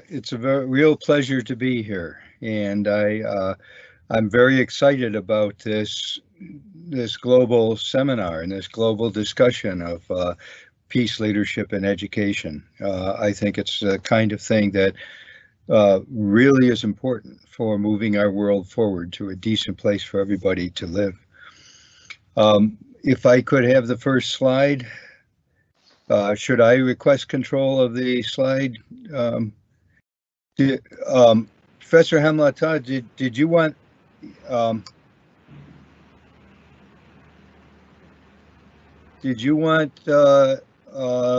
it's a very real pleasure to be here, and I'm very excited about this global seminar and this global discussion of peace leadership and education. I think it's the kind of thing that really is important for moving our world forward to a decent place for everybody to live. If I could have the first slide, should I request control of the slide? Did, Professor Hamlata, did you want um,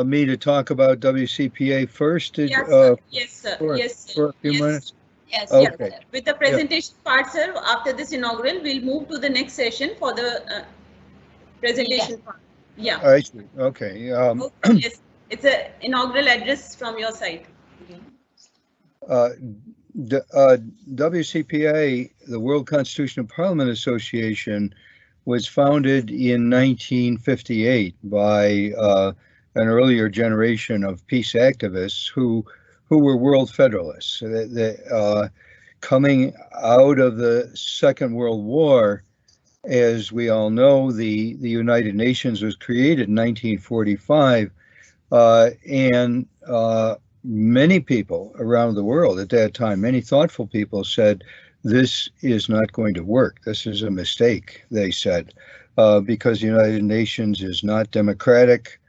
me to talk about WCPA first? Yes, sir. Yes, sir. For, Yes, sir. for a few Yes. minutes? Yes, Okay. yes, sir. With the presentation part, sir, after this inaugural, we'll move to the next session for the presentation part. Yeah. I see. Okay. Okay, yes, it's an inaugural address from your side. WCPA, the World Constitutional Parliament Association, was founded in 1958 by an earlier generation of peace activists who were world federalists. Coming out of the Second World War, as we all know, the United Nations was created in 1945, and many people around the world at that time, many thoughtful people said, this is not going to work. This is a mistake, they said, because the United Nations is not democratic.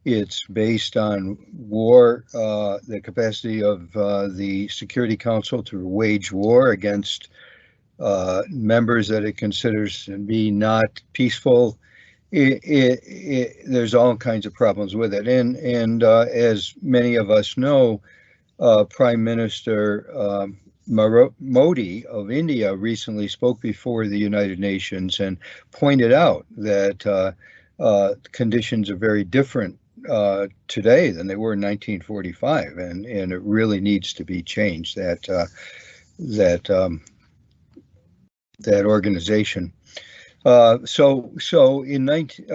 It's based on war, the capacity of the Security Council to wage war against members that it considers to be not peaceful. There's all kinds of problems with it, and as many of us know, Prime Minister Modi of India recently spoke before the United Nations and pointed out that conditions are very different today than they were in 1945, and it really needs to be changed. That organization. So in 19,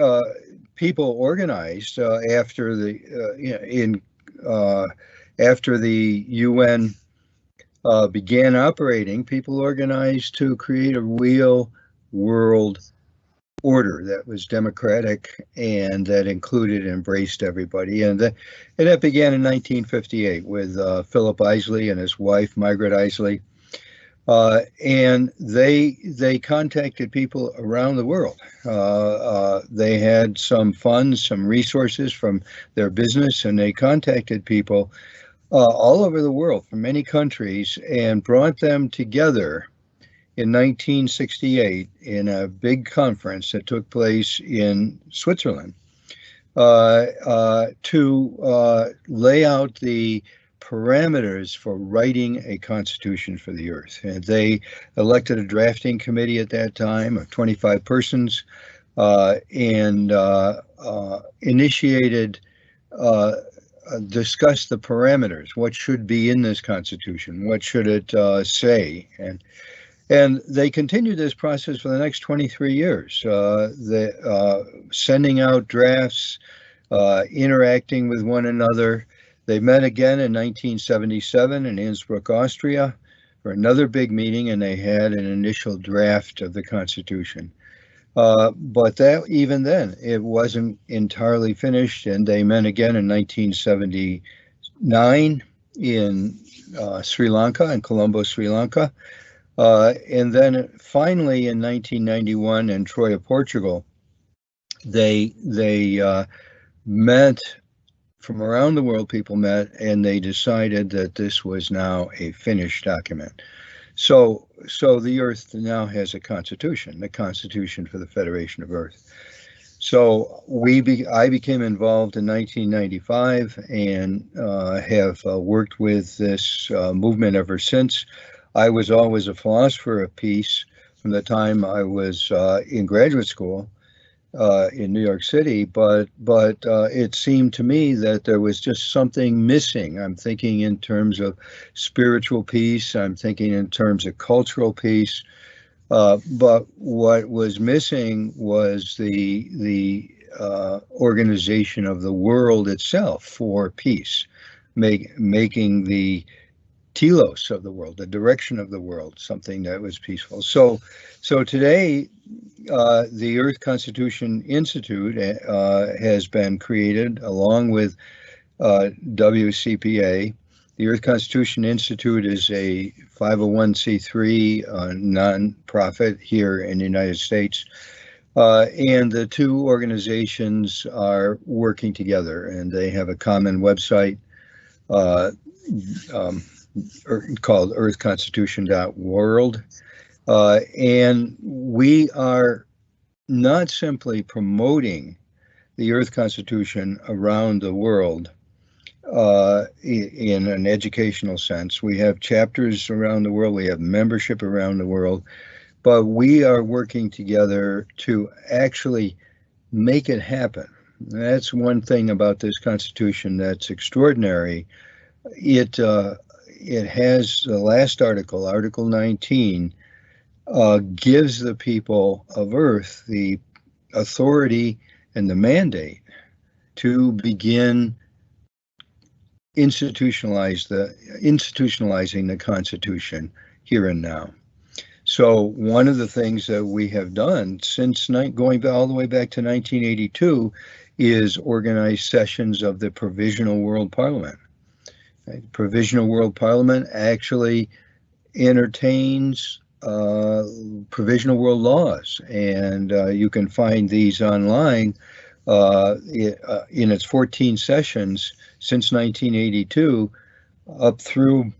people organized after the after the UN began operating. People organized to create a real world order that was democratic and that included and embraced everybody. And that began in 1958 with Philip Isli and his wife Margaret Isli. And they contacted people around the world. They had some funds, some resources from their business, and they contacted people all over the world from many countries and brought them together in 1968 in a big conference that took place in Switzerland to lay out the parameters for writing a constitution for the earth. And they elected a drafting committee at that time of 25 persons and initiated, discussed the parameters. What should be in this constitution? What should it say? And they continued this process for the next 23 years, sending out drafts, interacting with one another. They met again in 1977 in Innsbruck, Austria, for another big meeting, and they had an initial draft of the Constitution. But even then, it wasn't entirely finished, and they met again in 1979 in Sri Lanka, in Colombo, Sri Lanka. And then finally in 1991 in Troia, Portugal, they met. From around the world, people met, and they decided that this was now a finished document. So the Earth now has a constitution, the Constitution for the Federation of Earth. So I became involved in 1995 and have worked with this movement ever since. I was always a philosopher of peace from the time I was in graduate school. In New York City, but it seemed to me that there was just something missing. I'm thinking in terms of spiritual peace. I'm thinking in terms of cultural peace. But what was missing was the organization of the world itself for peace, making the telos of the world, the direction of the world, something that was peaceful. So today, the Earth Constitution Institute has been created along with WCPA. The Earth Constitution Institute is a 501c3 nonprofit here in the United States. And the two organizations are working together, and they have a common website called earthconstitution.world. And we are not simply promoting the Earth Constitution around the world in an educational sense. We have chapters around the world, we have membership around the world, but we are working together to actually make it happen. That's one thing about this Constitution that's extraordinary. It has the last article, Article 19, gives the people of Earth the authority and the mandate to begin institutionalizing the Constitution here and now. So one of the things that we have done since going all the way back to 1982 is organize sessions of the Provisional World Parliament. The Provisional World Parliament actually entertains provisional world laws, and you can find these online in its 14 sessions since 1982 up through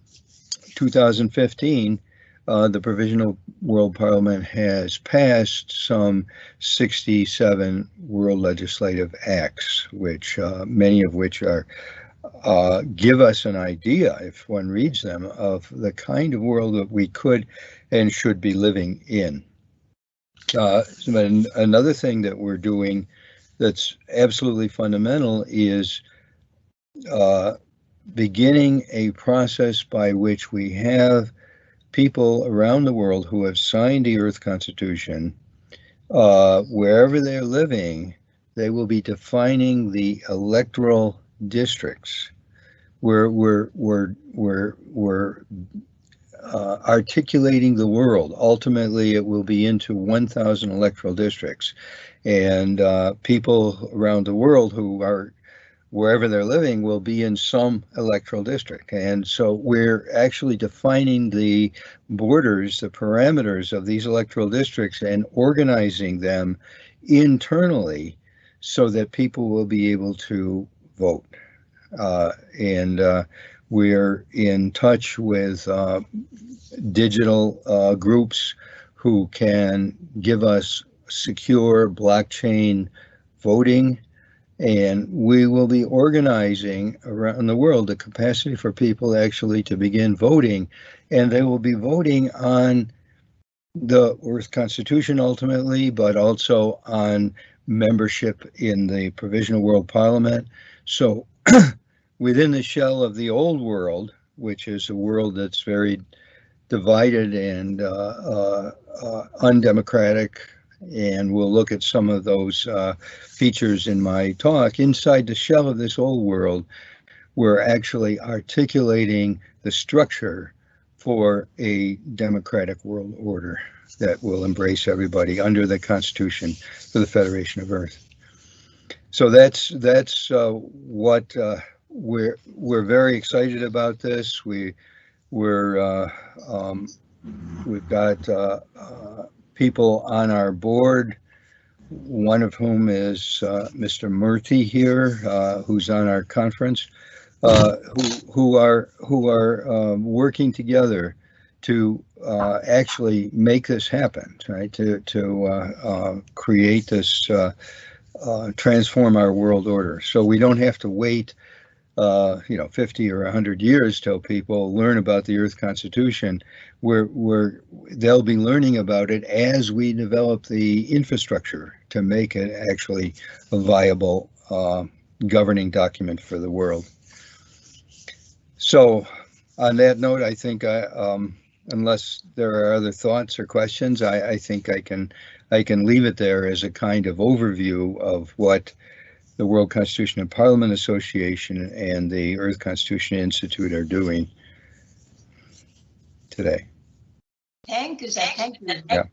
2015. The Provisional World Parliament has passed some 67 world legislative acts, which many of which are give us an idea, if one reads them, of the kind of world that we could and should be living in. Another thing that we're doing that's absolutely fundamental is beginning a process by which we have people around the world who have signed the Earth Constitution, wherever they're living, they will be defining the electoral districts. We're articulating the world. Ultimately, it will be into 1,000 electoral districts, and people around the world who are wherever they're living will be in some electoral district. And so we're actually defining the borders, the parameters of these electoral districts and organizing them internally so that people will be able to vote. We're in touch with digital groups who can give us secure blockchain voting, and we will be organizing around the world the capacity for people actually to begin voting, and they will be voting on the Earth Constitution ultimately, but also on membership in the Provisional World Parliament. So within the shell of the old world, which is a world that's very divided and undemocratic, and we'll look at some of those features in my talk, inside the shell of this old world, we're actually articulating the structure for a democratic world order that will embrace everybody under the Constitution for the Federation of Earth. So that's what we're very excited about this. We've got people on our board, one of whom is Mr. Murthy here, who's on our conference, who are working together to actually make this happen, right? To create this, transform our world order. So we don't have to wait 50 or 100 years till people learn about the Earth Constitution. They'll be learning about it as we develop the infrastructure to make it actually a viable governing document for the world. So on that note, I think unless there are other thoughts or questions, I think I can leave it there as a kind of overview of what the World Constitution and Parliament Association and the Earth Constitution Institute are doing. today. Thank you, sir. Thank you. Yeah.